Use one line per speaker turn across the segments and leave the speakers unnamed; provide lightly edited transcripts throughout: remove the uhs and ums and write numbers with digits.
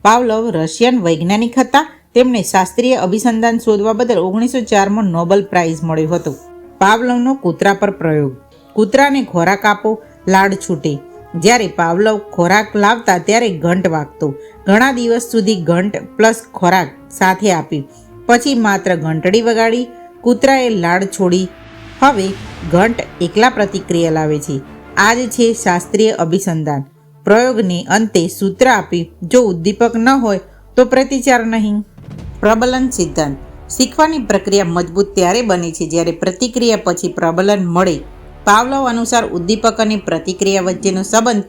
Pavlov Russian વૈજ્ઞાનિક હતા. તેમને શાસ્ત્રીય અભિસંધાન શોધવા બદલ 1904માં નોબેલ પ્રાઇઝ મળ્યો હતો. પાવલોવનો કૂતરા પર પ્રયોગ. કૂતરાને ખોરાક આપો, લાડ છૂટે. જ્યારે પાવલોવ ખોરાક લાવતા ત્યારે ઘંટ વાગતો. ઘણા દિવસ સુધી ઘંટ પ્લસ ખોરાક સાથે આપી. પછી માત્ર ઘંટડી વગાડી. કૂતરાએ લાડ છોડી. હવે ઘંટ એકલા પ્રતિક્રિયા લાવે છે. આ જ છે શાસ્ત્રીય અભિસંધાન. પ્રયોગને અંતે સૂત્ર આપી, જો ઉદ્દીપક ન હોય તો પ્રતિચાર નહીં. પ્રબલન સિદ્ધાંત. શીખવાની પ્રક્રિયા મજબૂત ત્યારે બને છે જ્યારે પ્રતિક્રિયા પછી પ્રબલન મળે. પાવલોવ અનુસાર ઉદ્દીપક અને પ્રતિક્રિયા વચ્ચેનો સંબંધ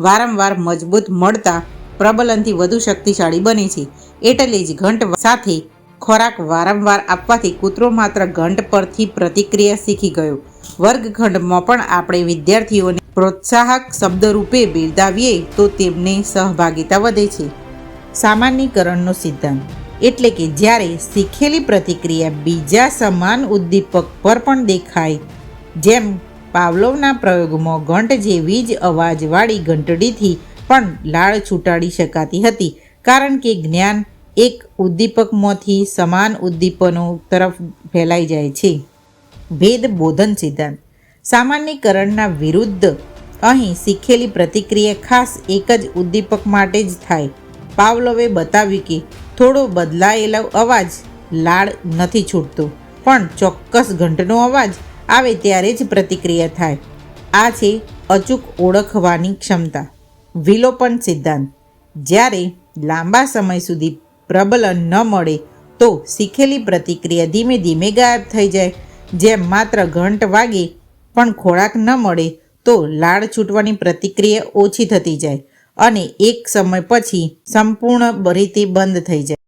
વારંવાર મજબૂત મળતા પ્રબલનથી વધુ શક્તિશાળી બને છે. એટલે જ ઘંટ સાથે ખોરાક વારંવાર આપવાથી કૂતરો માત્ર ઘંટ પરથી પ્રતિક્રિયા શીખી ગયો. વર્ગખંડમાં પણ આપણે વિદ્યાર્થીઓને પ્રોત્સાહક શબ્દરૂપે બિરદાવીએ તો તેમની સહભાગિતા વધે છે. સામાન્યીકરણનો સિદ્ધાંત. એટલે કે જ્યારે શીખેલી પ્રતિક્રિયા બીજા સમાન ઉદ્દીપક પર પણ દેખાય, જેમ પાવલોવના પ્રયોગમાં ઘંટ જેવી જ અવાજવાળી ઘંટડીથી પણ લાળ છૂટાડી શકાતી હતી, કારણ કે જ્ઞાન એક ઉદ્દીપકમાંથી સમાન ઉદ્દીપનો તરફ ફેલાઈ જાય છે. ભેદ બોધન સિદ્ધાંત. સામાન્યીકરણના વિરુદ્ધ અહીં શીખેલી પ્રતિક્રિયા ખાસ એક જ ઉદ્દીપક માટે જ થાય. પાવલોવે બતાવ્યું કે થોડો બદલાયેલો અવાજ લાળ નથી છૂટતો, પણ ચોક્કસ ઘંટનો અવાજ આવે ત્યારે જ પ્રતિક્રિયા થાય. આ છે અચૂક ઓળખવાની ક્ષમતા. વિલોપન સિદ્ધાંત. જ્યારે લાંબા સમય સુધી પ્રબલન ન મળે તો શીખેલી પ્રતિક્રિયા ધીમે ધીમે ગાયબ થઈ જાય. જેમ માત્ર ઘંટ વાગે પણ ખોરાક ન મળે તો લાળ છૂટવાની પ્રતિક્રિયા ઓછી થતી જાય અને એક સમય પછી સંપૂર્ણ રીતે બંધ થઈ જાય.